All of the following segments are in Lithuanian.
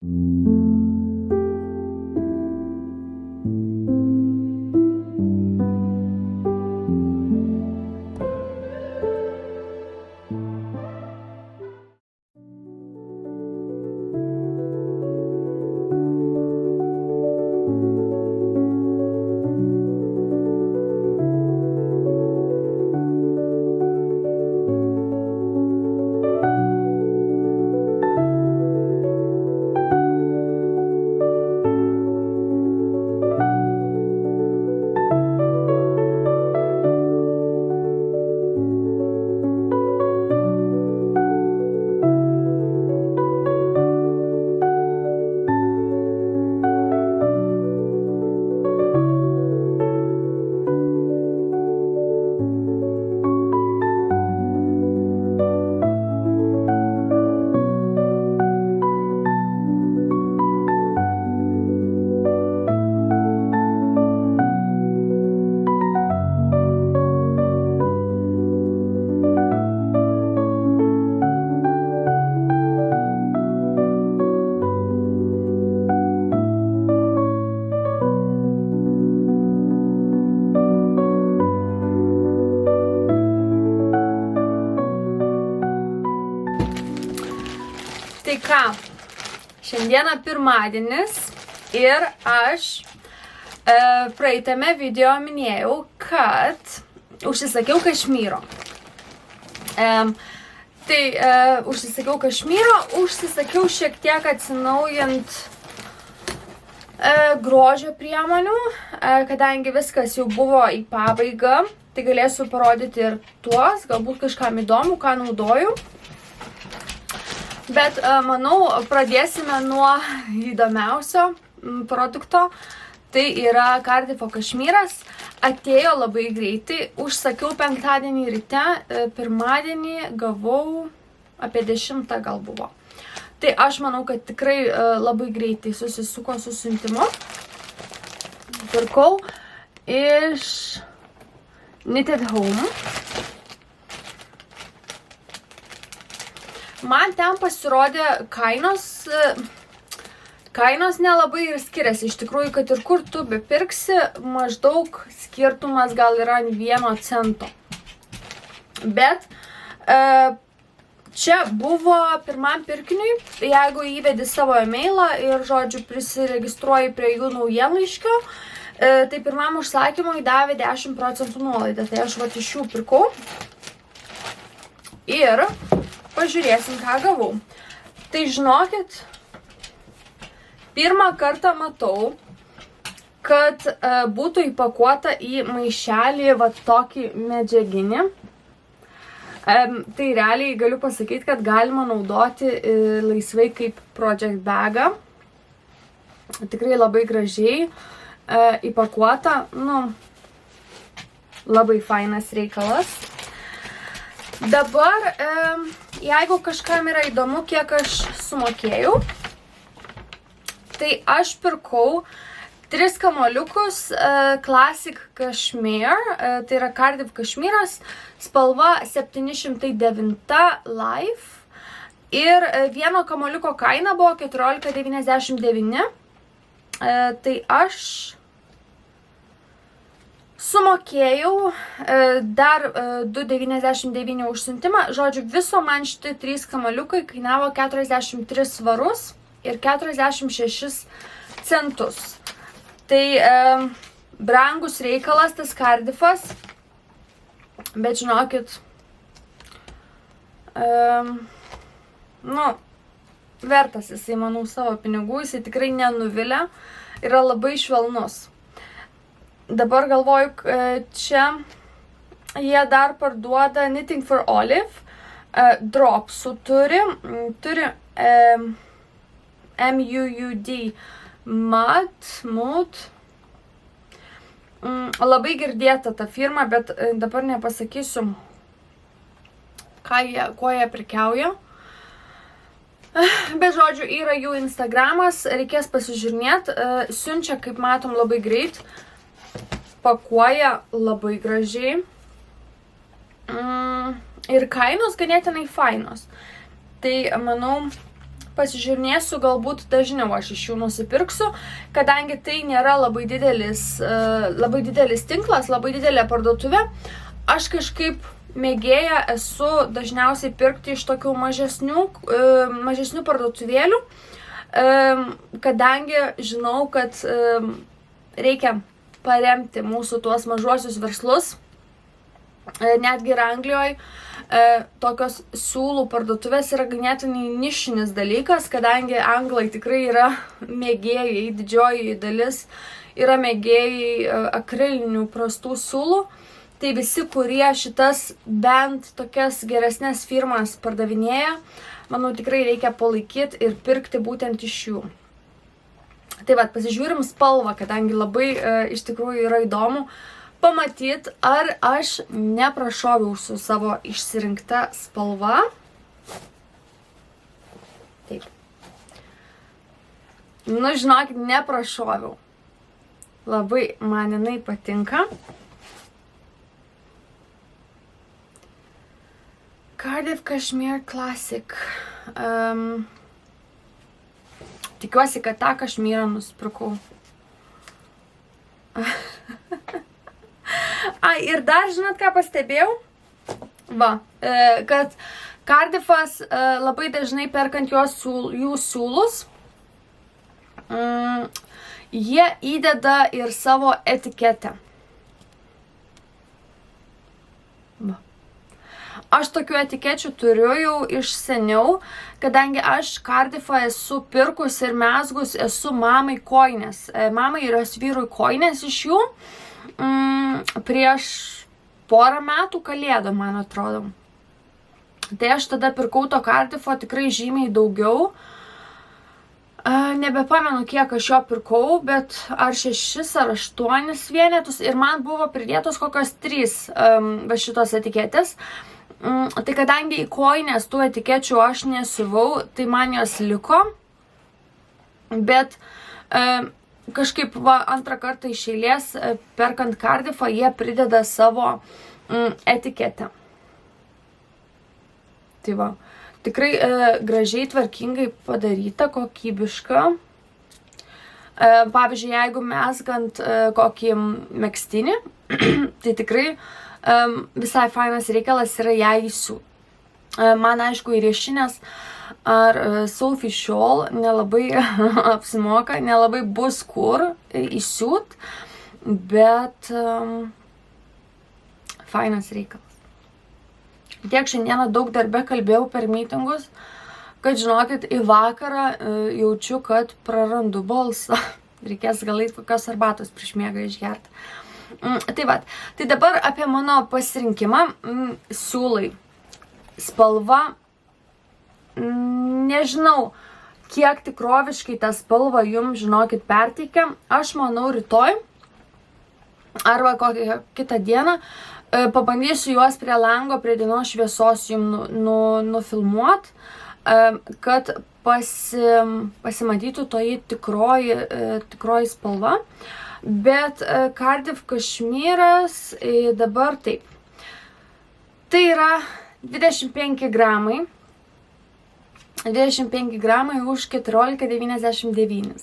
Tai ką, šiandieną pirmadienis ir aš praeitame video minėjau, kad užsisakiau Kašmyro. Užsisakiau Kašmyro, užsisakiau šiek tiek atsinaujant grožio priemonių, kadangi viskas jau buvo į pabaigą, tai galėsiu parodyti ir tuos, galbūt kažkam įdomu, ką naudoju. Bet manau, pradėsime nuo įdomiausio produkto. Tai yra Cardiffo Kašmyras. Atėjo labai greitai. Užsakiau penktadienį ryte, pirmadienį gavau apie 10 gal buvo. Tai aš manau, kad tikrai labai greitai susisuko su siuntimu. Pirkau iš Knitted Home. Man ten pasirodė kainos nelabai ir skiriasi. Iš tikrųjų, kad ir kur tu bepirksi, maždaug skirtumas gal yra 1 cento. Bet čia buvo pirmam pirkiniui, jeigu įvedi savo e-mailą ir, žodžiu, prisiregistruoji prie jų naujienlaiškio, tai pirmam užsakymui davė 10% nuolaidą. Tai aš iš jų pirkau. Ir pažiūrėsim, ką gavau. Tai žinokit, pirmą kartą matau, kad būtų įpakuota į maišelį tokį medžiaginį. Tai realiai galiu pasakyti, kad galima naudoti laisvai kaip project bagą. Tikrai labai gražiai įpakuota. Labai fainas reikalas. Dabar, jeigu kažkam yra įdomu, kiek aš sumokėjau, tai aš pirkau 3 kamuoliukus Classic Cashmere, tai yra Cardiff Kašmyras, spalva 709 Life ir vieno kamuoliuko kaina buvo 14,99. Tai aš sumokėjau dar 2,99 už siuntimą. Žodžiu, viso man šitie 3 kamuoliukai kainavo 43 svarus ir 46 centus. Tai brangus reikalas tas Cardiffas, bet žinokit, vertas jisai, manau, savo pinigų, jisai tikrai nenuvilia, yra labai švelnus. Dabar galvoju, čia jie dar parduoda Knitting for Olive, dropsų turi MUUD, Mood. Labai girdėta ta firma, bet dabar nepasakysiu, kuo jie prekiauja. Bet žodžiu, yra jų Instagramas, reikės pasižiūrėti, siunčia, kaip matom, labai greit. Pakuoja labai gražiai ir kainos ganėtinai fainos. Tai, manau, pasižiūrėsiu, galbūt dažniau aš iš jų nusipirksiu, kadangi tai nėra labai didelis tinklas, labai didelė parduotuvė. Aš kažkaip mėgėja esu dažniausiai pirkti iš tokių mažesnių parduotuvėlių, kadangi žinau, kad reikia paremti mūsų tuos mažuosius verslus. Netgi ir Anglijoje tokios siūlų parduotuvės yra ganėtinai nišinis dalykas, kadangi anglai tikrai yra mėgėjai, didžioji dalis yra mėgėjai akrilinių prastų siūlų. Tai visi, kurie šitas bent tokias geresnės firmas pardavinėja, manau, tikrai reikia palaikyti ir pirkti būtent iš jų. Tai va, pasižiūrim spalvą, kadangi labai iš tikrųjų yra įdomu pamatyti, ar aš neprašoviau su savo išsirinkta spalva. Taip. Nu, žinokit, neprašoviau. Labai man jinai patinka. Cardiff Cashmere Classic. Tikiuosi, kad tą kašmyrą nusipirkau. Ir dar, žinot, ką pastebėjau? Va, kad Cardiffas labai dažnai perkant jų siūlus, jie įdeda ir savo etiketę. Va. Aš tokių etikečių turiu jau iš seniau, kadangi aš Cardiffą esu pirkus ir mezgus, esu mamai kojines. Mamai ir jos vyrui kojines iš jų. Prieš porą metų kalėdų, man atrodo. Tai aš tada pirkau to Cardiffo tikrai žymiai daugiau. Nebepamenu, kiek aš jo pirkau, bet ar 6 ar 8 vienetus. Ir man buvo pridėtos kokios 3 šitos etiketės. Tai kadangi į kojines tų etikečių aš nesiuvau, tai man jos liko. Bet kažkaip antrą kartą iš eilės, perkant Cardiffą, jie prideda savo etiketę. Tai va, tikrai gražiai, tvarkingai padaryta, kokybiška. Pavyzdžiui, jeigu mezgant kokį megztinį, tai tikrai visai fainas reikalas yra ją įsiūt. Man, aišku, įriešinės ar Sophie Shawl nelabai apsimoka, nelabai bus kur įsiūt, bet fainas reikalas. Tiek šiandieną daug darbe kalbėjau per mitingus, kad žinokit, į vakarą jaučiu, kad prarandu balsą. Reikės gal eit kokios arbatos prieš miegą išgerti. Tai va, tai dabar apie mano pasirinkimą. Siūlai. Spalva. Nežinau, kiek tikroviškai tą spalvą jums, žinokit, perteikia. Aš manau, rytoj arba kokią kitą dieną pabandysiu juos prie lango, prie dienos šviesos jums nufilmuot, kad pasimatytų toji tikroji spalva. Bet Cardiff Cashmere'as dabar taip. Tai yra 25 gramai. 25 gramai už 14,99.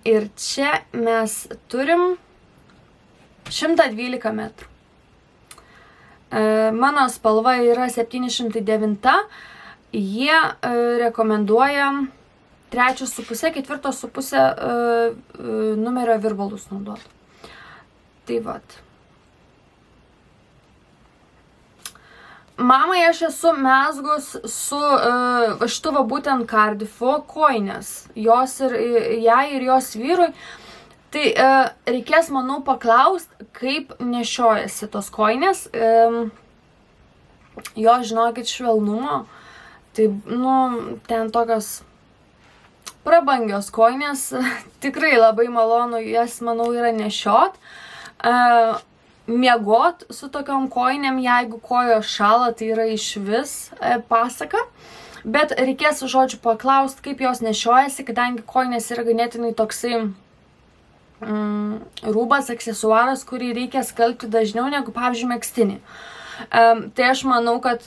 Ir čia mes turim 112 metrų. Mano spalva yra 709. Jie rekomenduoja 3,5, 4,5 numerio virbalus naudoti. Tai vat. Mamai aš esu mezgus su šitu va būtent Cardiffo kojines. Jos ir jai ir jos vyrui. Tai reikės, manau, paklausti, kaip nešiojasi tos kojines. Jo, žinokit, švelnumo. Tai, ten tokios prabangios kojines. Tikrai labai malonu jas, manau, yra nešiot. Miegot su tokiom kojinėm, jeigu kojos šala, tai yra išvis pasaka. Bet reikės, žodžiu, paklausti, kaip jos nešiojasi, kadangi kojinės yra ganėtinai toksai rūbas, aksesuaras, kurį reikia skalbti dažniau negu, pavyzdžiui, megztinį. Tai aš manau, kad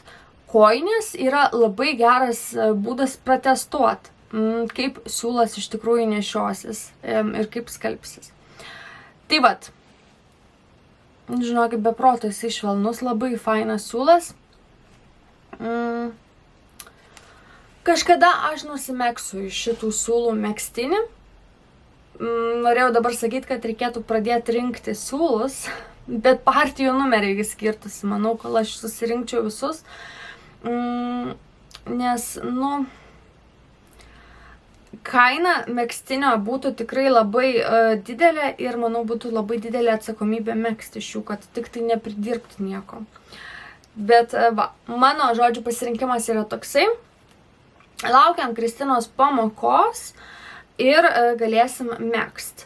kojinės yra labai geras būdas pratestuoti, kaip siūlas iš tikrųjų nešiosis ir kaip skalbsis. Tai vat, žinokit, beprotas švelnus, labai fainas siūlas. Kažkada aš nusimegsiu iš šitų siūlų megztinį. Norėjau dabar sakyti, kad reikėtų pradėti rinkti siūlus, bet partijų numeriai skirtusi, manau, kol aš susirinkčiau visus. Nes, kaina megztinio būtų tikrai labai didelė ir, manau, būtų labai didelė atsakomybė megzti iš jų, kad tik tai nepridirbti nieko. Bet, mano žodžių pasirinkimas yra toksai. Laukiam Kristinos pamokos ir galėsim megzti.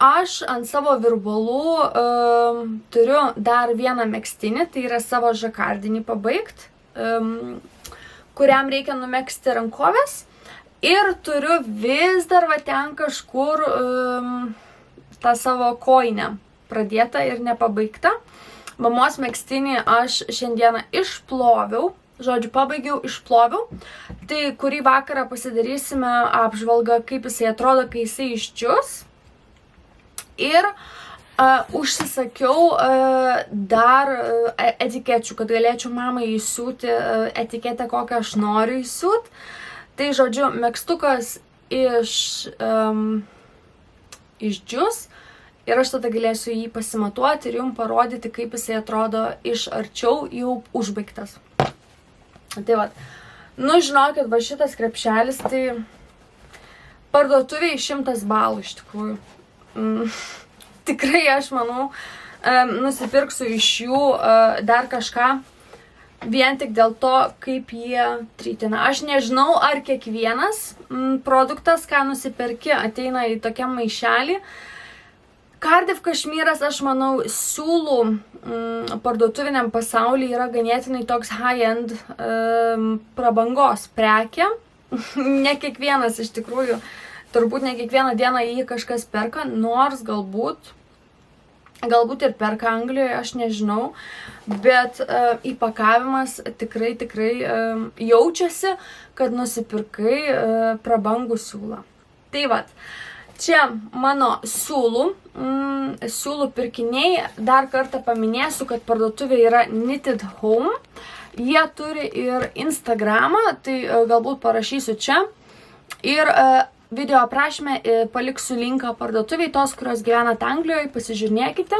Aš ant savo virbalų turiu dar vieną megztinį, tai yra savo žakardinį pabaigt, kuriam reikia numegzti rankovės. Ir turiu vis dar ten kažkur tą savo kojinę pradėtą ir nepabaigtą. Mamos megztinį aš šiandieną išploviau. Žodžiu, pabaigiau, išploviau. Tai kurį vakarą pasidarysime apžvalgą, kaip jisai atrodo, kai jisai išdžius. Ir užsisakiau dar etikečių, kad galėčiau mamai įsiūti etiketę, kokią aš noriu įsiūti. Tai, žodžiu, megztukas išdžius. Ir aš tada galėsiu jį pasimatuoti ir jums parodyti, kaip jisai atrodo iš arčiau jau užbaigtas. Tai vat, žinokit, va šitas krepšelis, tai parduotuviai 100 balų iš tikrųjų. Tikrai aš manau, nusipirksiu iš jų dar kažką, vien tik dėl to, kaip jie trytina. Aš nežinau, ar kiekvienas produktas, ką nusipirki, ateina į tokią maišelį. Cardiff Kašmyras, aš manau, siūlų parduotuviniam pasaulyje yra ganėtinai toks high-end prabangos prekė. Ne kiekvienas iš tikrųjų, turbūt ne kiekvieną dieną jį kažkas perka, nors galbūt ir perka Anglijoje, aš nežinau, bet įpakavimas tikrai jaučiasi, kad nusipirkai prabangų siūlą. Tai vat, čia mano siūlų pirkiniai. Dar kartą paminėsiu, kad parduotuvė yra Knitted Home. Jie turi ir Instagramą, tai galbūt parašysiu čia. Ir video aprašyme paliksiu linką parduotuviai, tos, kurios gyvenat Anglijoje, pasižiūrėkite.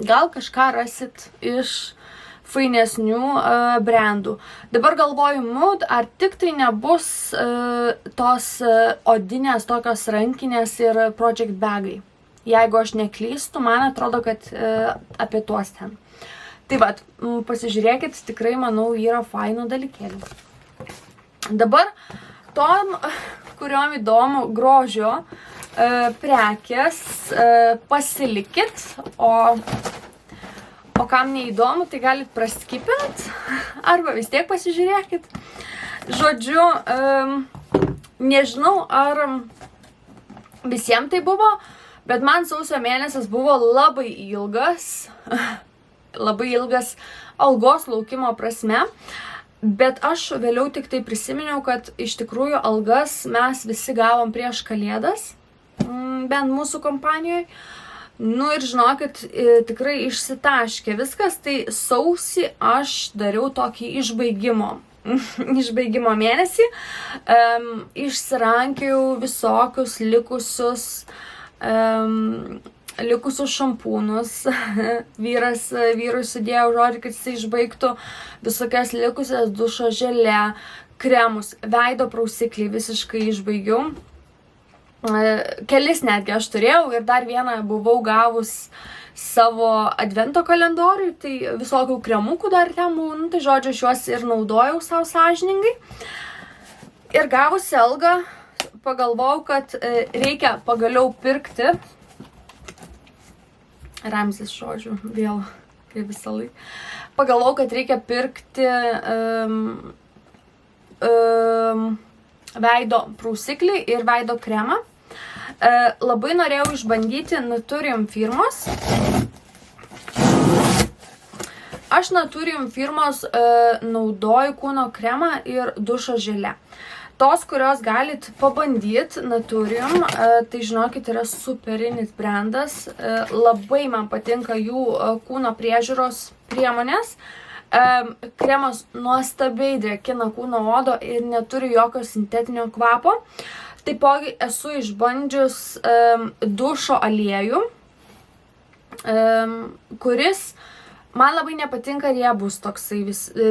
Gal kažką rasit iš fainesnių brandų. Dabar galvoju, ar tik tai nebus tos odinės tokios rankinės ir project bagai. Jeigu aš neklystu, man atrodo, kad apie tuos ten. Tai vat, pasižiūrėkit, tikrai, manau, yra fainų dalykėlių. Dabar tom, kuriom įdomu grožio prekės, pasilikit, o kam neįdomu, tai galit praskipint, arba vis tiek pasižiūrėkit. Žodžiu, nežinau, ar visiems tai buvo, bet man sausio mėnesis buvo labai ilgas algos laukimo prasme, bet aš vėliau tik tai prisiminiau, kad iš tikrųjų algas mes visi gavom prieš Kalėdas, bent mūsų kompanijoje. Ir žinokit, tikrai išsitaškė viskas, tai sausį aš dariau tokį išbaigimo mėnesį, išsirankiau visokius likusius šampūnus, vyrui sudėjau žodį, kad jis išbaigtų visokias likusias dušo želė, kremus, veido prausiklį visiškai išbaigiau. Kelis netgi aš turėjau ir dar vieną buvau gavus savo advento kalendoriui, tai visokių kremukų dar ten buvo, tai žodžiu, aš juos ir naudojau savo sąžiningai. Ir gavusi algą, pagalvojau, kad reikia pagaliau pirkti, Ramzis žodžiu, vėl, kaip visą laiką, pagalvojau, kad reikia pirkti veido prausiklį ir veido kremą. Labai norėjau išbandyti Naturium firmos. Aš Naturium firmos naudoju kūno kremą ir dušo želę. Tos, kurios galit pabandyti Naturium, tai žinokit, yra superinis brandas. Labai man patinka jų kūno priežiūros priemonės. Kremas nuostabiai drėkina kūno odą ir neturi jokio sintetinio kvapo. Taipogi esu išbandžius dušo aliejų, kuris man labai nepatinka riebus toksai,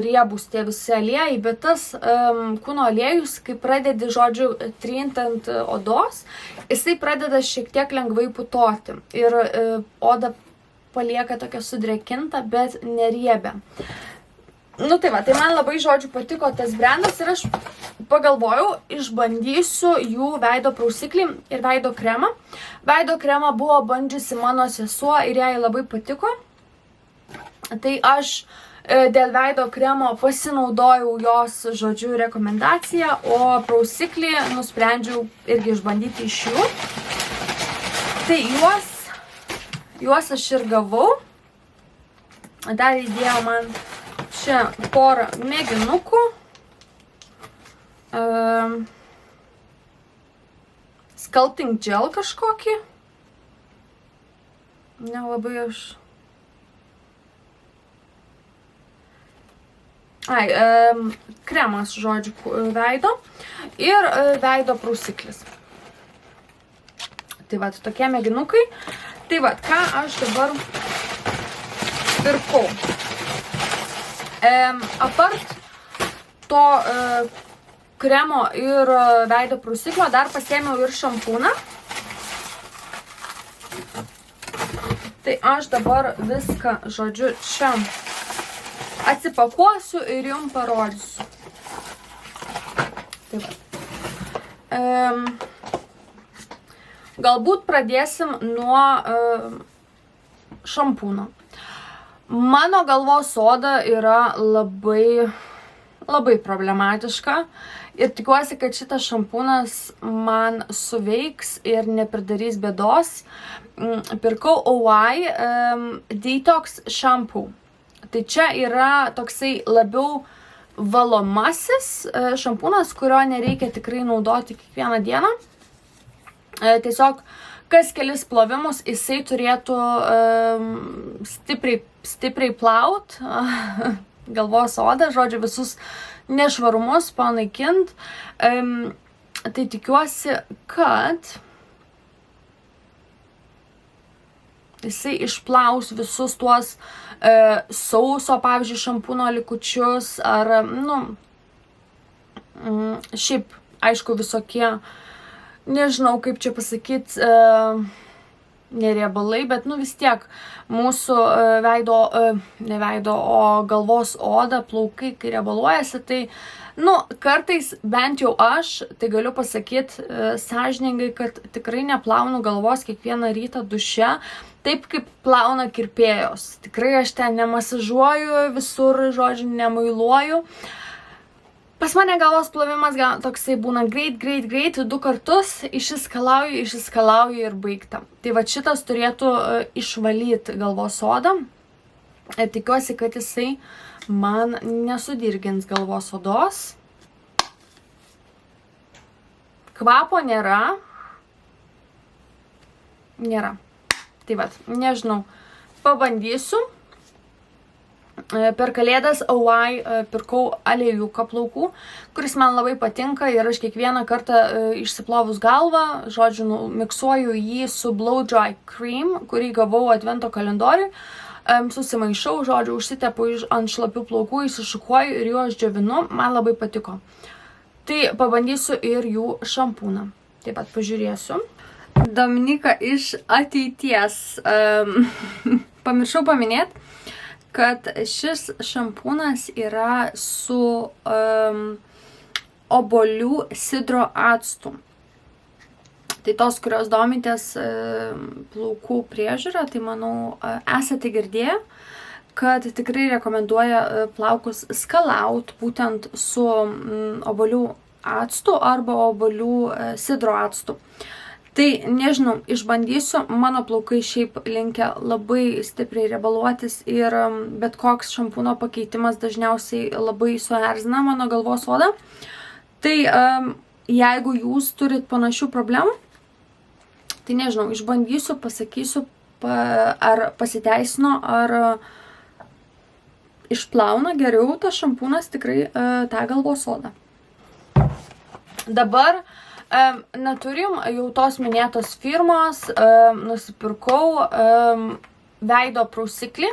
riebus tie visi aliejai, bet tas kūno aliejus, kai pradedi, žodžiu, trint ant odos, jisai pradeda šiek tiek lengvai putoti ir oda palieka tokia sudrėkinta, bet neriebia. Nu tai va, tai man labai, žodžiu, patiko tas brandas ir aš pagalvojau, išbandysiu jų veido prausiklį ir veido kremą. Veido kremą buvo bandžiusi mano sesuo ir jai labai patiko. Tai aš dėl veido kremo pasinaudojau jos, žodžiu, rekomendaciją, o prausiklį nusprendžiau irgi išbandyti iš jų. Tai juos aš ir gavau. Dar įdėjo man čia porą mėginukų. Sculpting gel kažkokį. Nelabai aš... kremas, žodžiu, veido ir veido prausiklis. Tai va, tokie mėginukai. Tai va, ką aš dabar pirkau. Apart to kremo ir veido prausiklio dar pasiėmiau ir šampūną. Tai aš dabar viską, žodžiu, čia atsipakuosiu ir jums parodysiu. Taip. Galbūt pradėsim nuo šampūno. Mano galvos oda yra labai problematiška ir tikiuosi, kad šitas šampūnas man suveiks ir nepridarys bėdos. Pirkau OY Detox Shampoo. Tai čia yra toksai labiau valomasis šampūnas, kurio nereikia tikrai naudoti kiekvieną dieną. Tiesiog kas kelis plovimus jisai turėtų stipriai plaut galvos odą, žodžiu, visus nešvarumus panaikint. Tai tikiuosi, kad jisai išplaus visus tuos sauso, pavyzdžiui, šampūno likučius ar, šiaip, aišku, visokie, nežinau, kaip čia pasakyti, neriebalai, bet, vis tiek mūsų ne veido, o galvos oda, plaukai, kai riebaluojasi, tai, kartais, bent jau aš, tai galiu pasakyti sąžiningai, kad tikrai neplaunu galvos kiekvieną rytą duše, taip kaip plauna kirpėjos. Tikrai aš ten nemasažuoju visur, žodžiu, nemuiluoju. Pas mane galvos plovimas toksai būna greit, 2 kartus, išsiskalauju ir baigta. Tai va šitas turėtų išvalyti galvos odą. Ir tikiuosi, kad jisai man nesudirgins galvos odos. Kvapo nėra. Tai va, nežinau, pabandysiu. Per kalėdas OY pirkau aliejuką plaukų, kuris man labai patinka ir aš kiekvieną kartą išsiplovus galvą, žodžiu, miksuoju jį su Blow Dry Cream, kurį gavau advento kalendoriui. Susimaišau, žodžiu, užsitepu ant šlapių plaukų, įsišukuoju ir juos džiovinu, man labai patiko. Tai pabandysiu ir jų šampūną. Taip pat pažiūrėsiu. Dominika iš ateities. Pamiršau paminėti, kad šis šampūnas yra su obuolių sidro actu. Tai tos, kurios domitės plaukų priežiūrą, tai manau esate girdėję, kad tikrai rekomenduoja plaukus skalaut būtent su obuolių actu arba obuolių sidro actu. Tai nežinau, išbandysiu, mano plaukai šiaip linkia labai stipriai riebaluotis ir bet koks šampūno pakeitimas dažniausiai labai suerzina mano galvos odą. Tai jeigu jūs turit panašių problemų, tai nežinau, išbandysiu, pasakysiu, ar pasiteisino, ar išplauna geriau tas šampūnas tikrai tą galvos odą. Dabar Naturium jau tos minėtos firmos nusipirkau veido prausiklį.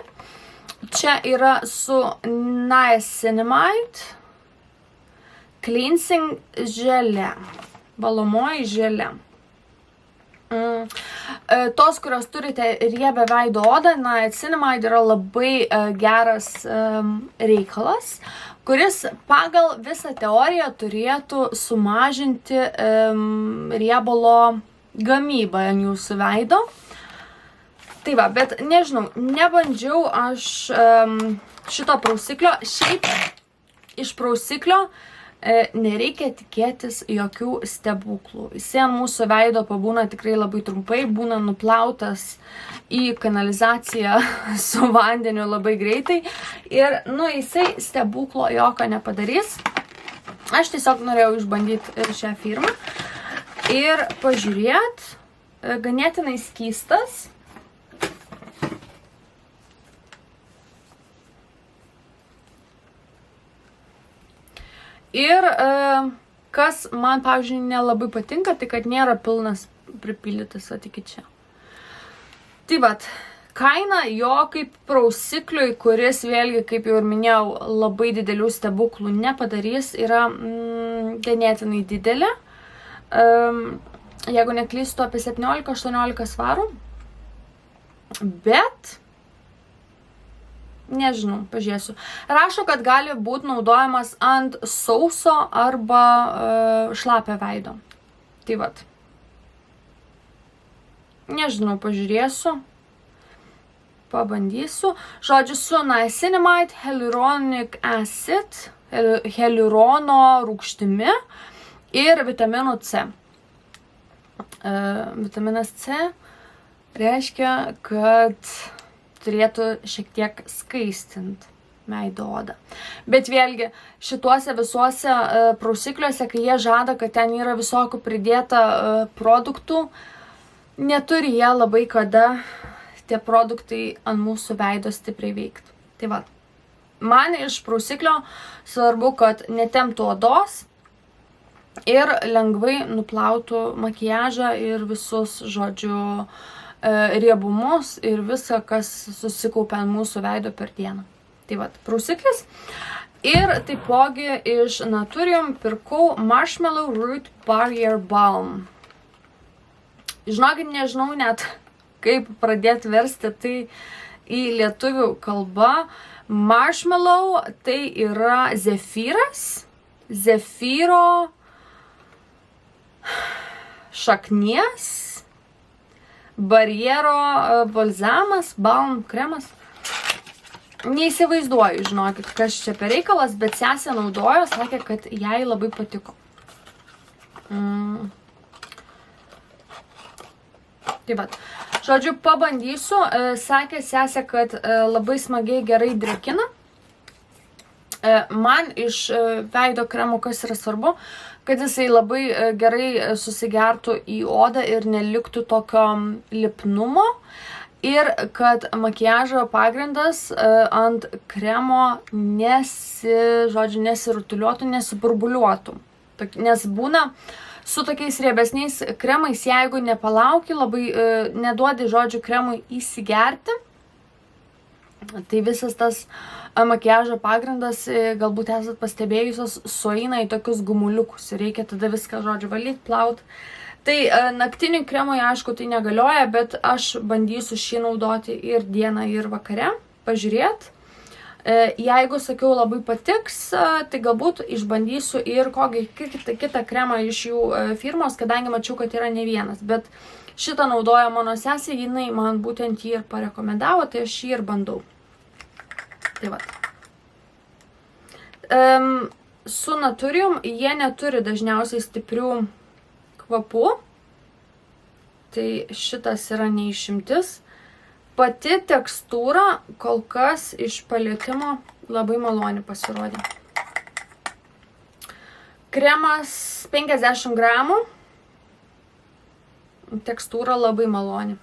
Čia yra su Niacinamide Cleansing želė, valomoji želė. Tos, kurios turite riebę veido odą, Niacinamide yra labai geras reikalas, kuris pagal visą teoriją turėtų sumažinti riebalo gamybą ant jūsų veido. Tai va, bet nežinau, nebandžiau aš šito prausiklio. Šiaip iš prausiklio nereikia tikėtis jokių stebuklų. Jis ant mūsų veido pabūna tikrai labai trumpai, būna nuplautas į kanalizaciją su vandeniu labai greitai ir, jisai stebuklo jokio nepadarys. Aš tiesiog norėjau išbandyti šią firmą ir pažiūrėt, ganėtinai skystas. Ir kas man, pavyzdžiui, nelabai patinka, tai kad nėra pilnas pripildytas iki čia. Tai vat, kaina jo kaip prausikliui, kuris vėlgi, kaip jau ir minėjau, labai didelių stebuklų nepadarys, yra ganėtinai didelė. Jeigu neklystu, apie 17-18 svarų. Bet nežinau, pažiūrėsiu. Rašo, kad gali būti naudojamas ant sauso arba šlapio veido. Tai vat. Nežinau, pažiūrėsiu. Pabandysiu. Žodžiu, su Niacinamide, hyaluronic acid, hialurono rūgštimi ir vitaminu C. Vitaminas C reiškia, kad turėtų šiek tiek skaistinti veido odą. Bet vėlgi, šituose visuose prausikliuose, kai jie žada, kad ten yra visokių pridėta produktų, neturi jie labai kada tie produktai ant mūsų veido stipriai veikti. Tai va, man iš prausiklio svarbu, kad netemptų odos ir lengvai nuplautų makiažą ir visus, žodžiu, riebumus ir visą, kas susikaupia ant mūsų veido per dieną. Tai vat, prausiklis. Ir taipogi iš Naturium pirkau Marshmallow Root Barrier Balm. Žinokit, nežinau net, kaip pradėti versti tai į lietuvių kalbą. Marshmallow tai yra zefyras, zefyro šaknies, barjero balzamas, balm kremas. Neįsivaizduoju, žinokit, kas čia per reikalas, bet sesė naudojo, sakė, kad jai labai patiko. Tai vat. Žodžiu, pabandysiu. Sakė sesė, kad labai smagiai gerai drėkina. Man iš veido kremo kas yra svarbu, kad jisai labai gerai susigertų į odą ir neliktų tokio lipnumo. Ir kad makiažo pagrindas ant kremo nesirutuliuotų, nesiburbuliuotų. Nes būna su tokiais riebesniais kremais, jeigu nepalauki, labai neduodi, žodžiu, kremui įsigerti, tai visas tas makiažo pagrindas, galbūt esat pastebėjusios, sueina į tokius gumuliukus ir reikia tada viską, žodžiu, valyti, plauti. Tai naktiniui kremui, aišku, tai negalioja, bet aš bandysiu šį naudoti ir dieną, ir vakare, pažiūrėti. Jeigu, sakiau, labai patiks, tai galbūt išbandysiu ir kokį kitą kremą iš jų firmos, kadangi mačiau, kad yra ne vienas. Bet šitą naudoja mano sesė, jinai man būtent jį ir parekomendavo, tai aš jį ir bandau. Tai vat. Su Naturium jie neturi dažniausiai stiprių kvapų. tai šitas yra neišimtis. Pati tekstūra kol kas iš palietimo labai maloni pasirodė. Kremas 50 gramų. Tekstūra labai maloni.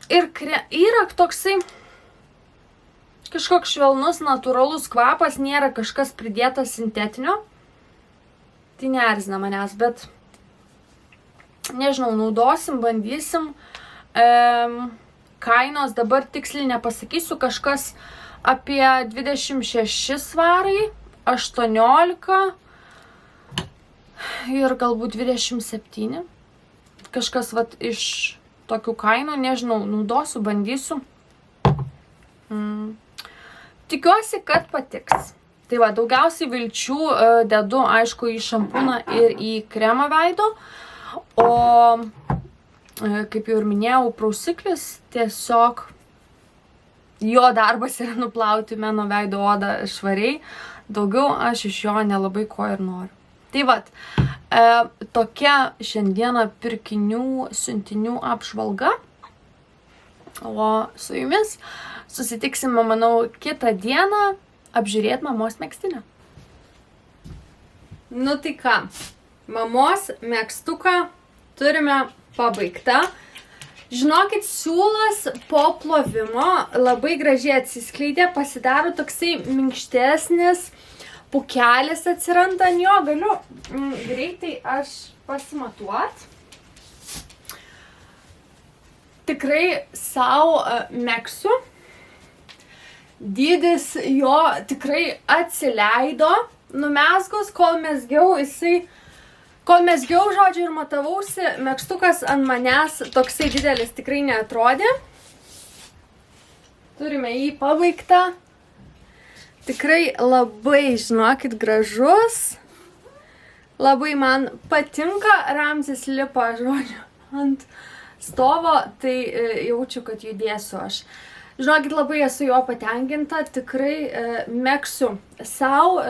Ir yra toksai kažkoks švelnus, natūralus kvapas, nėra kažkas pridėtas sintetinio. Tai neerzina manęs, bet nežinau, naudosim, bandysim. Kainos dabar tiksliai nepasakysiu, kažkas apie 26 svarai, 18 ir galbūt 27. Kažkas vat iš tokių kainų, nežinau, naudosiu, bandysiu. Tikiuosi, kad patiks. Tai va, daugiausiai vilčių dedu, aišku, į šampūną ir į kremą veido. O, kaip jau ir minėjau, prausiklis tiesiog jo darbas yra nuplauti mano veido odą švariai. Daugiau aš iš jo nelabai ko ir noriu. Tai vat, tokia šiandieną pirkinių, siuntinių apžvalga. O su jumis susitiksime, manau, kitą dieną apžiūrėti mamos megztinę. Nu tai ką, mamos megztuką turime pabaigtą. Žinokit, siūlas po plovimo labai gražiai atsiskleidė, pasidaro toksai minkštesnis, pukelis atsiranda ant jo, galiu greitai aš pasimatuot. Tikrai savo megsiu. Dydis jo tikrai atsileido, numesgus, kol mesgiau, žodžiu, ir matavausi, megztukas ant manęs toksai didelis tikrai neatrodė. Turime jį pabaigtą. Tikrai labai, žinokit, gražus. Labai man patinka, Ramzis lipa, žodžiu, ant stovo, tai jaučiu, kad judėsiu aš. Žinokit, labai esu jo patenkinta, tikrai megsiu sau,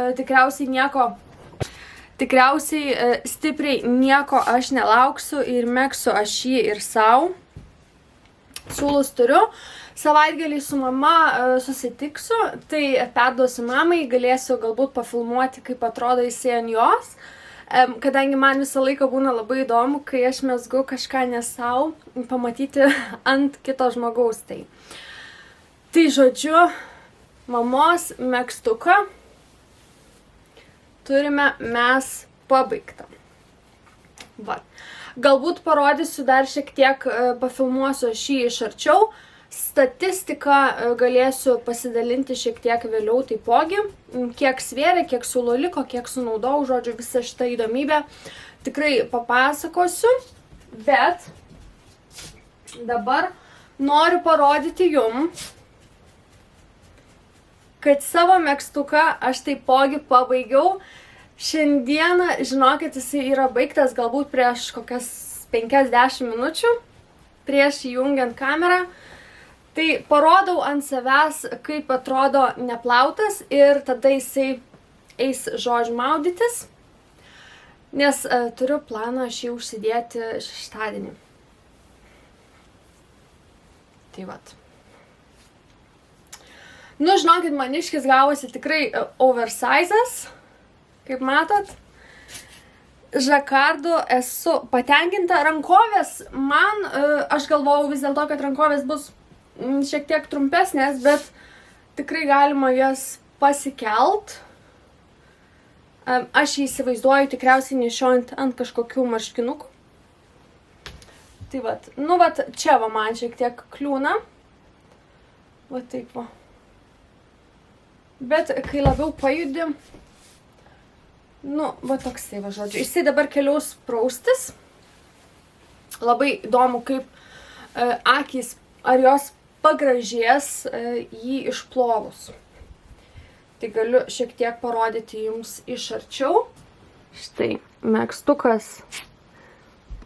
tikriausiai stipriai nieko aš nelauksiu ir megsiu aš jį ir sau. Siūlus turiu, savaitgalį su mama susitiksiu, tai perduosiu mamai, galėsiu galbūt pafilmuoti, kaip atrodo jisai ant jos, kadangi man visą laiką būna labai įdomu, kai aš mezgu kažką ne sau, pamatyti ant kito žmogaus tai. Tai žodžiu, mamos megztuką turime mes pabaigtą. Va. Galbūt parodysiu dar šiek tiek, pafilmuosiu šį iš arčiau. Statistiką galėsiu pasidalinti šiek tiek vėliau taipogi. Kiek svėrė, kiek siūlo liko, kiek sunaudau, žodžiu, visą šitą įdomybę tikrai papasakosiu. Bet dabar noriu parodyti jum, kad savo megztuką aš taipogi pabaigiau. Šiandieną, žinokit, jisai yra baigtas galbūt prieš kokias 50 minučių, prieš įjungiant kamerą. Tai parodau ant savęs, kaip atrodo neplautas ir tada jisai eis, žodžiu, maudytis, nes turiu planą šį užsidėti šeštadienį. Tai vat. Nu, žinokit, maniškis gavosi tikrai oversizas, kaip matot. Žakardu esu patenkinta. Rankovės man, aš galvojau vis dėlto, kad rankovės bus šiek tiek trumpesnės, bet tikrai galima jas pasikelt. Aš jį įsivaizduoju tikriausiai nešiojant ant kažkokių marškinukų. Tai vat, nu vat, čia va man šiek tiek kliūna. Va taip va. Bet kai labiau pajudi, nu, va toksai va žodžiu. Jisai dabar keliaus praustis. Labai įdomu, kaip akys, ar jos pagražės jį išplovus. Tai galiu šiek tiek parodyti jums iš arčiau. Štai, megztukas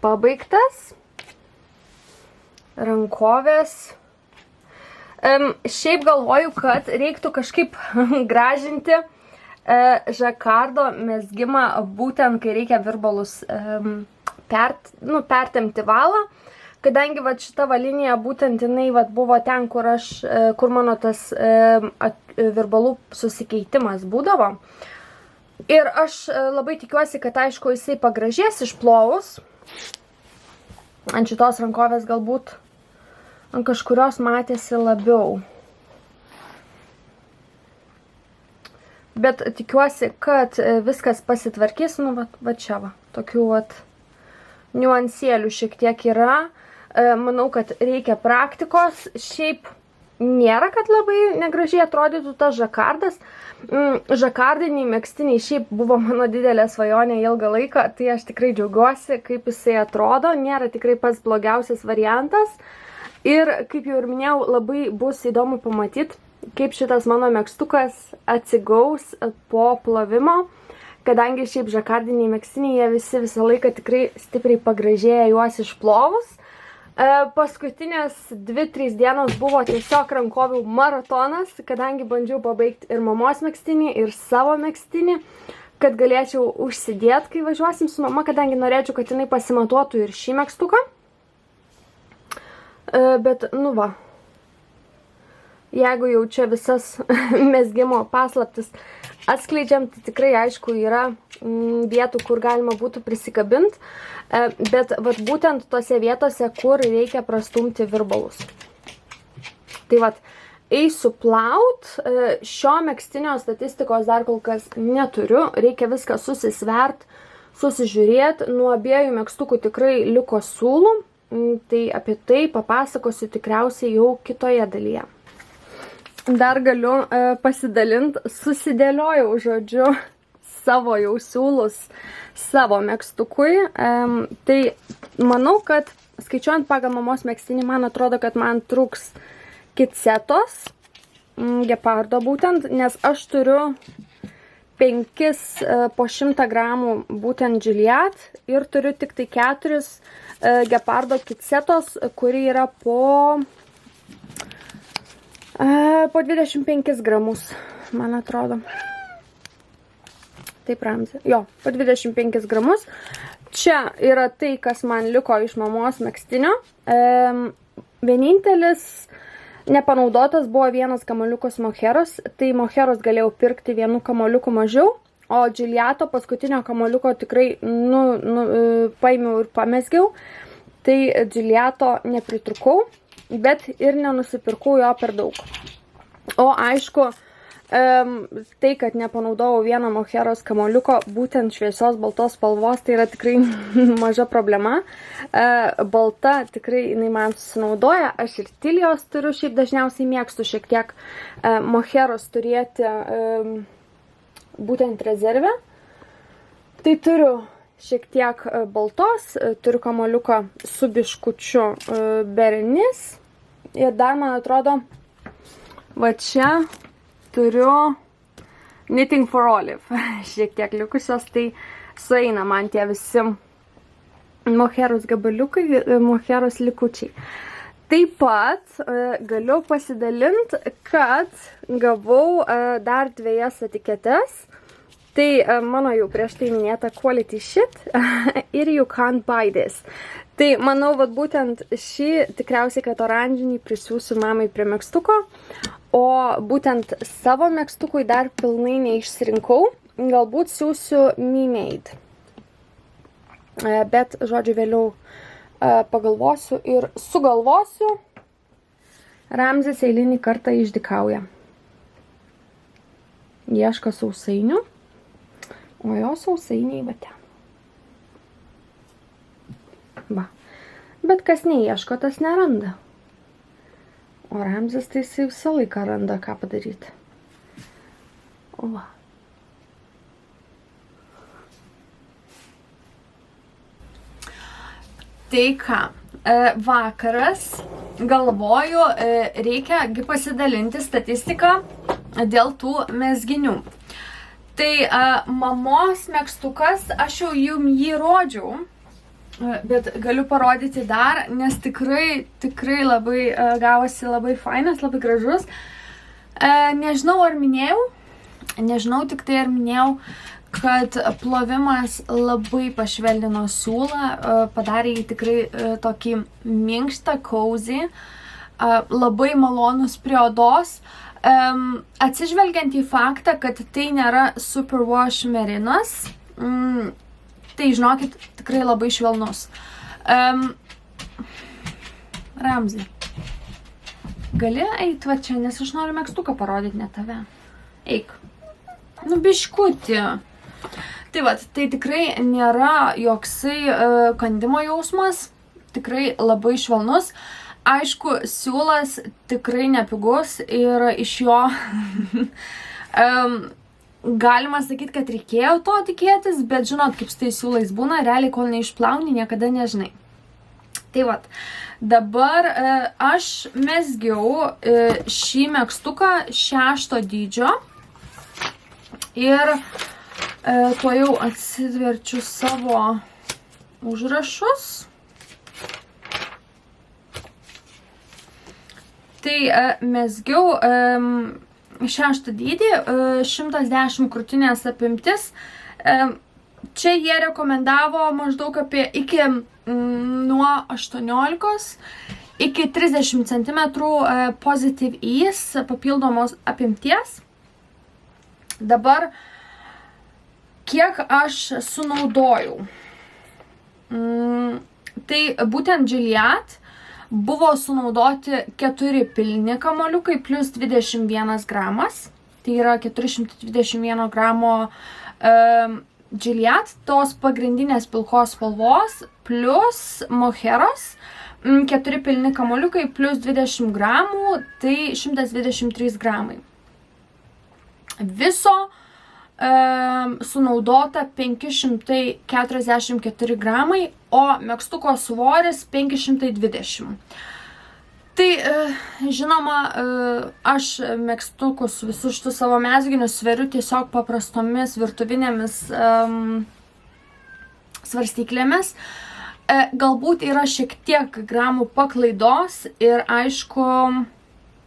pabaigtas. Rankovės. Šiaip galvoju, kad reiktų kažkaip gražinti žakardo mezgimą būtent, kai reikia virbalus pertempti valą, kadangi vat šita valinija būtent jinai vat buvo ten, kur mano tas virbalų susikeitimas būdavo. Ir aš labai tikiuosi, kad aišku jisai pagražės išplovus. Ant šitos rankovės galbūt ant kažkurios matėsi labiau. Bet tikiuosi, kad viskas pasitvarkys. Nu, va čia va. Tokių vat niuansėlių šiek tiek yra. Manau, kad reikia praktikos. Šiaip nėra, kad labai negražiai atrodytų tas žakardas. Žakardiniai megztiniai šiaip buvo mano didelė svajonė ilgą laiką. Tai aš tikrai džiaugiuosi, kaip jisai atrodo. Nėra tikrai pats blogiausias variantas. Ir, kaip jau ir minėjau, labai bus įdomu pamatyti, kaip šitas mano megztukas atsigaus po plovimo, kadangi šiaip žakardiniai megztiniai, jie visi visą laiką tikrai stipriai pagražėja juos išplovus. Paskutinės 2-3 dienos buvo tiesiog rankovių maratonas, kadangi bandžiau pabaigti ir mamos megztinį, ir savo megztinį, kad galėčiau užsidėti, kai važiuosim su mama, kadangi norėčiau, kad jinai pasimatuotų ir šį megztuką. Bet, nu va, jeigu jau čia visas mezgimo paslaptis atskleidžiam, tai tikrai aišku yra vietų, kur galima būtų prisikabinti, bet vat būtent tose vietose, kur reikia prastumti virbalus. Tai vat, eisiu plaut, šio megztinio statistikos dar kol kas neturiu, reikia viską susisvert, susižiūrėti, nuo abiejų megztukų tikrai liko siūlų. Tai apie tai papasakosiu tikriausiai jau kitoje dalyje. Dar galiu pasidalinti, susidėliojau žodžiu savo jau siūlus savo megztukui. Tai manau, kad skaičiuojant pagal mamos megztinį, man atrodo, kad man truks kitsetos, gepardo būtent, nes aš turiu 5 po 100 gramų būtent Gilead ir turiu tik tai 4 gepardo kitsetos, kuri yra po 25 gramus, man atrodo. Taip, Ramzi. Jo, po 25 gramus. Čia yra tai, kas man liko iš mamos megztinio. Vienintelis nepanaudotas buvo vienas kamoliukas moheros, tai moheros galėjau pirkti vienu kamoliuku mažiau, o Gileado paskutinio kamoliuko tikrai paėmiau ir pamesgiau, tai Gileado nepritrukau, bet ir nenusipirkau jo per daug. O aišku, tai, kad nepanaudojau vieną moheros kamoliuko, būtent šviesios baltos spalvos, tai yra tikrai maža problema. Balta tikrai jinai man susinaudoja, aš ir Tilijos turiu, šiaip dažniausiai mėgstu šiek tiek moheros turėti būtent rezervę. Tai turiu šiek tiek baltos, turiu kamoliuką su biškučiu Bernis ir dar, man atrodo, va čia turiu Knitting for Olive, šiek tiek likusios, tai sueina man tie visi moheros gabaliukai, moheros likučiai. Taip pat galiu pasidalinti, kad gavau dar 2 etiketes. Tai mano jau prieš tai minėta Quality Shit ir You Can't Buy This. Tai manau, vat būtent šį tikriausiai, kad oranžinį prisiūsiu mamai prie megztuko, o būtent savo megztukui dar pilnai neišsirinkau, galbūt siūsiu Me Made. Bet, žodžiu, vėliau pagalvosiu ir sugalvosiu. Ramzis eilinį kartą išdykauja. Ieško sausainių, o jo sausainiai va ten. Va. Bet kas neieško, tas neranda. O Ramzis tai jisai visą laiką randa, ką padaryti. O va. Tai ką, vakaras, galvoju, reikia pasidalinti statistiką dėl tų mezginių. Tai mamos megztukas, aš jau jums jį rodžiau, bet galiu parodyti dar, nes tikrai labai gavosi labai fainas, labai gražus. Nežinau, ar minėjau, tik tai ar minėjau, kad plovimas labai pašvelnino siūlą, padarė jį tikrai tokį minkštą, cozy, labai malonus prie odos. Atsižvelgiant į faktą, kad tai nėra superwash merinas, tai žinokit, tikrai labai švelnus. Ramzi, gali eit va čia, nes aš noriu megztuką parodyti, ne tave. Eik. Nu, biškutį. Tai va, tai tikrai nėra joksai kandimo jausmas, tikrai labai švelnus. Aišku, siūlas tikrai nepigus ir iš jo galima sakyti, kad reikėjo to tikėtis, bet žinot, kaip su tais siūlais būna, realiai kol neišplauni, niekada nežinai. Tai vat, dabar aš mezgiau šį megztuką 6 dydžio ir tuo jau atsiverčiu savo užrašus. Tai mezgiau 6 dydį, 110 krūtinės apimtis. Čia jie rekomendavo maždaug apie nuo 18 iki 30 cm Positive Ease papildomos apimties. Dabar kiek aš sunaudojau. Tai būtent Gilliatt buvo sunaudoti 4 pilni kamoliukai plus 21 gramas. Tai yra 421 gramo Gilliatt, tos pagrindinės pilkos spalvos, plus moheros, 4 pilni kamoliukai, plus 20 gramų, tai 123 gramai. Viso sunaudota 544 gramai, o megztuko svoris 520. Tai, žinoma, aš megztukus visus šitus savo mezginius sveriu tiesiog paprastomis virtuvinėmis svarstyklėmis. Galbūt yra šiek tiek gramų paklaidos ir, aišku,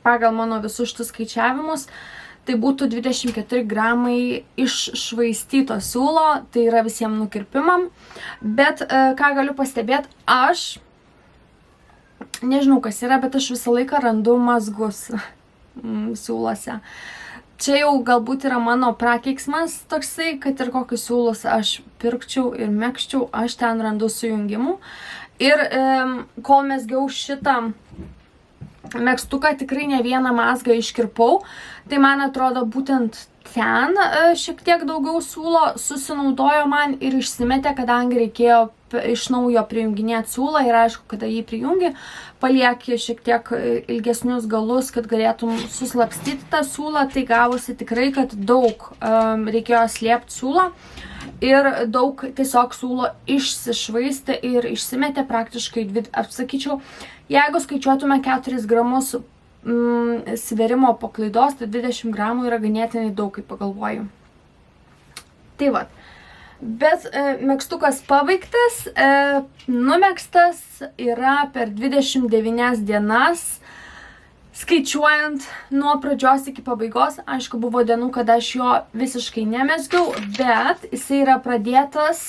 pagal mano visus šitus skaičiavimus, tai būtų 24 gramai iššvaistyto siūlo, tai yra visiems nukirpimam. Bet, ką galiu pastebėti, aš nežinau, kas yra, bet aš visą laiką randu mazgus siūlose. Čia jau galbūt yra mano prakeiksmas toksai, kad ir kokius siūlus aš pirkčiau ir megzčiau, aš ten randu sujungimų. Ir kol mezgiau šitą megztuką, tikrai ne vieną mazgą iškirpau, tai man atrodo būtent ten šiek tiek daugiau siūlo susinaudojo man ir išsimetė, kadangi reikėjo iš naujo prijunginėti siūlą ir aišku, kada jį prijungi, palieki šiek tiek ilgesnius galus, kad galėtum suslapstyti tą siūlą, tai gavosi tikrai, kad daug reikėjo slėpti siūlą ir daug tiesiog siūlo išsišvaistė ir išsimetė praktiškai, apsakyčiau, jeigu skaičiuotume 4 gramus sverimo paklaidos, tai 20 gramų yra ganėtinai daug, kaip pagalvoju. Tai vat. Bet megztukas pabaigtas, numegztas yra per 29 dienas, skaičiuojant nuo pradžios iki pabaigos. Aišku, buvo dienų, kada aš jo visiškai nemezgiau, bet jisai yra pradėtas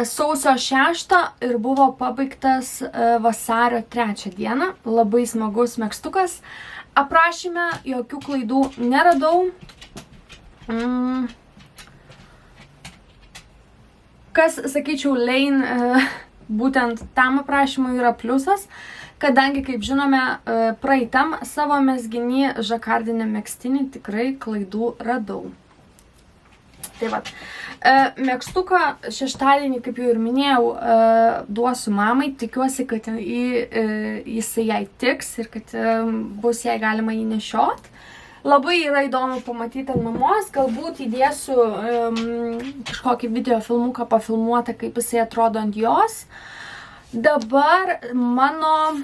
sausio 6 ir buvo pabaigtas vasario 3 dieną. Labai smagus megztukas. Aprašyme jokių klaidų neradau. Kas, sakyčiau, Lane būtent tam aprašymui yra pliusas, kadangi, kaip žinome, praeitam savo mezginį žakardinę megztinį tikrai klaidų radau. Tai vat, megztuką šeštadienį, kaip jau ir minėjau, duosiu mamai, tikiuosi, kad jisai jai tiks ir kad bus jai galima jį nešiot. Labai yra įdomu pamatyti ant mamos, galbūt įdėsiu kažkokį video filmuką pafilmuotą, kaip jisai atrodo ant jos. Dabar mano,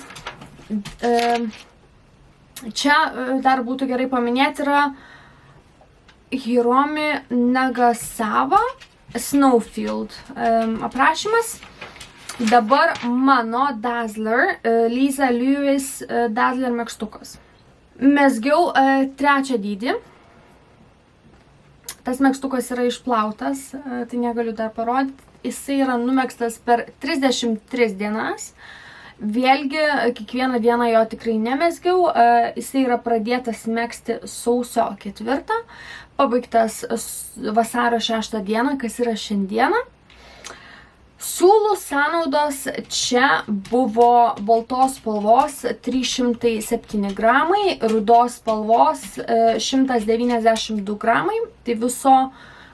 čia dar būtų gerai paminėti, yra Hiromi Nagasawa Snowfield aprašymas. Dabar mano Dazzler, Lisa Lewis Dazzler megztukas. Mezgiau 3 dydį. tas megztukas yra išplautas, tai negaliu dar parodyti. Jisai yra numegztas per 33 dienas. Vėlgi, kiekvieną dieną jo tikrai nemezgiau. Jisai yra pradėtas megzti sausio 4, pabaigtas vasario 6 dieną, kas yra šiandieną. Siūlų sąnaudos čia buvo baltos spalvos 307 gramai, rudos spalvos 192 gramai, tai viso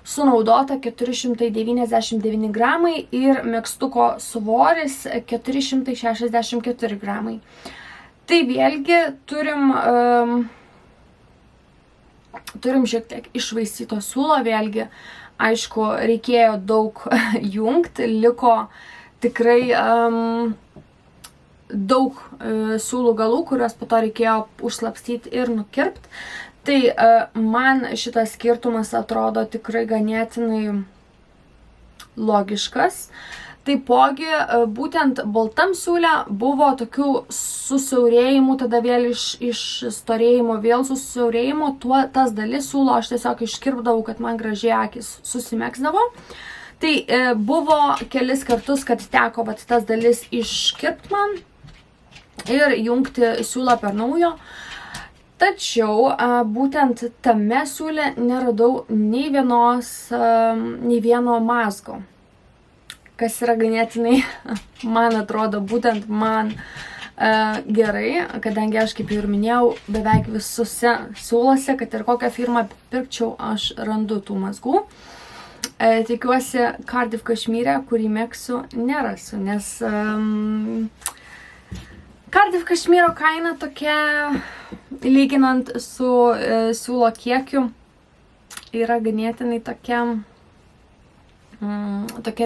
sunaudota 499 gramai ir megztuko svoris 464 gramai. Tai vėlgi turim šiek tiek išvaistyto siūlo, vėlgi aišku, reikėjo daug jungti, liko tikrai daug siūlų galų, kuriuos po to reikėjo užslapstyti ir nukirpti. Tai man šitas skirtumas atrodo tikrai ganėtinai logiškas. Taipogi, būtent baltam siūle buvo tokių susiaurėjimų, tada vėl iš storėjimo, vėl susiaurėjimo, tas dalis siūlo aš tiesiog iškirpdavau, kad man gražiai akis susimegzdavo. Tai buvo kelis kartus, kad teko tas dalis iškirpti man ir jungti siūlą per naujo. Tačiau būtent tame siūle neradau nei vieno mazgo. Kas yra ganėtinai, man atrodo, būtent man gerai, kadangi aš, kaip jau ir minėjau, beveik visose siūlose, kad ir kokią firmą pirkčiau, aš randu tų mazgų. Tikiuosi, Cardiff Kashmyre, kurį mėgsiu, nerasiu, nes Cardiff Kashmyro kaina tokia, lyginant su siūlo kiekiu, yra ganėtinai tokia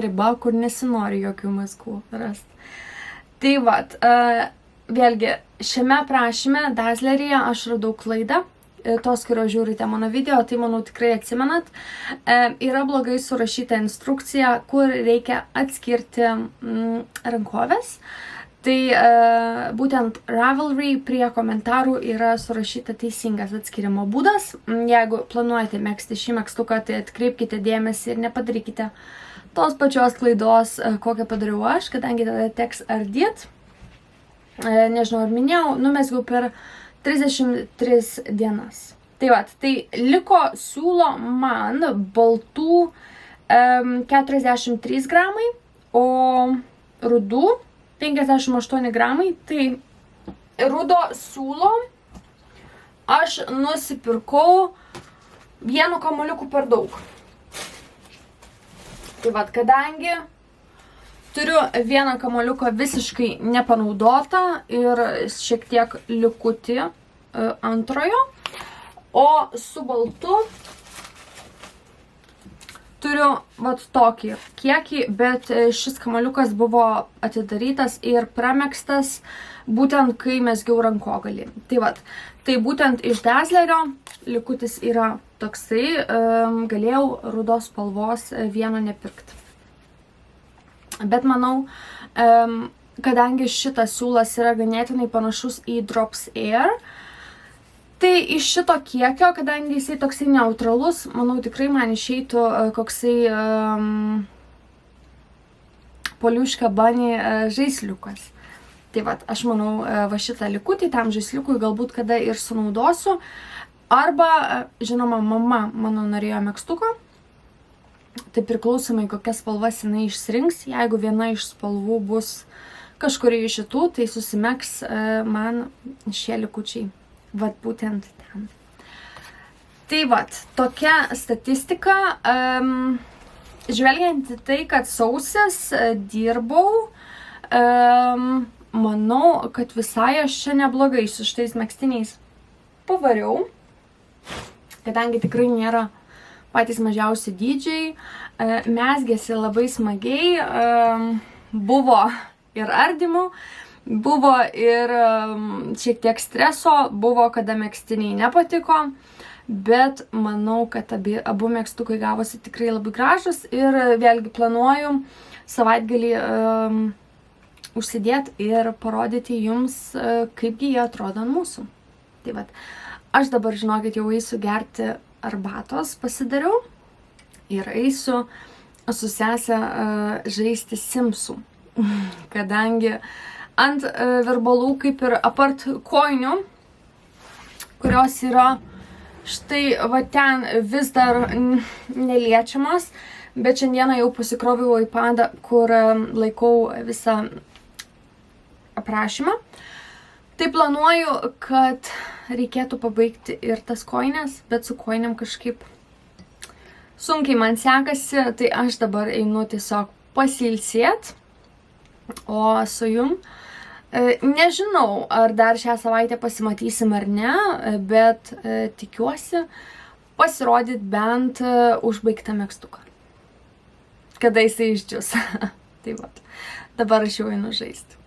riba, kur nesinori jokių mazgų rasti. Tai vat, vėlgi, šiame prašyme Dazzleryje aš radau klaidą. Tos, kurios žiūrite mano video, tai manau tikrai atsimenat. Yra blogai surašyta instrukcija, kur reikia atskirti rankovės. Tai būtent Ravelry prie komentarų yra surašyta teisingas atskirimo būdas. Jeigu planuojate megzti šį megztuką, tai atkreipkite dėmesį ir nepadarykite tos pačios klaidos, kokią padariau aš, kadangi tada teks ardyti. Nežinau, ar minėjau, numezgiau per 33 dienas. Tai va, tai liko siūlo man baltų 43 gramai, o rudų 58 gramai, tai rudo siūlo aš nusipirkau vienu kamuoliuku per daug. Tai vat, kadangi turiu vieną kamuoliuką visiškai nepanaudotą ir šiek tiek likutį antrojo, o su baltu turiu vat tokį kiekį, bet šis kamuoliukas buvo atidarytas ir pramegztas būtent kai mezgiau rankogalį. Tai vat, tai būtent iš Dazzlerio likutis yra toksai, galėjau rudos spalvos vieno nepirkti. Bet manau, kadangi šitas siūlas yra ganėtinai panašus į Drops Air, tai iš šito kiekio, kadangi jisai toksai neutralus, manau tikrai man išeitų koksai Poliuška Bunny žaisliukas. Tai vat, aš manau, va šitą likutį tam žaisliukui galbūt kada ir sunaudosiu. Arba, žinoma, mama mano norėjo megztuko. Tai priklausomai kokias spalvas jinai išsirinks. Jeigu viena iš spalvų bus kažkuri iš šitų, tai susimegs man šie likučiai. Vat būtent ten. Tai vat, tokia statistika. Žvelgiant į tai, kad sausis dirbau, manau, kad visai aš čia neblogai su šitais megztiniais pavariau, kadangi tikrai nėra patys mažiausi dydžiai, mezgėsi labai smagiai, buvo ir ardymų, buvo ir šiek tiek streso, buvo kada megztiniai nepatiko, bet manau, kad abu megztukai gavosi tikrai labai gražus ir vėlgi planuoju savaitgalį užsidėti ir parodyti jums, kaipgi jie atrodo ant mūsų. Tai vat, aš dabar, žinokit, jau eisiu gerti arbatos, pasidariau, ir eisiu su sese žaisti Simsų, kadangi ant virbalų kaip ir apart kojinių, kurios yra štai va ten vis dar neliečiamas, bet šiandieną jau pasikroviau iPadą, kur laikau visą aprašymą. Tai planuoju, kad reikėtų pabaigti ir tas kojines, bet su kojiniam kažkaip sunkiai man sekasi, tai aš dabar einu tiesiog pasilsėt, o su jum nežinau, ar dar šią savaitę pasimatysim ar ne, bet tikiuosi pasirodyti bent užbaigtą megztuką, kada jisai išdžius. Tai va, dabar aš jau einu žaisti.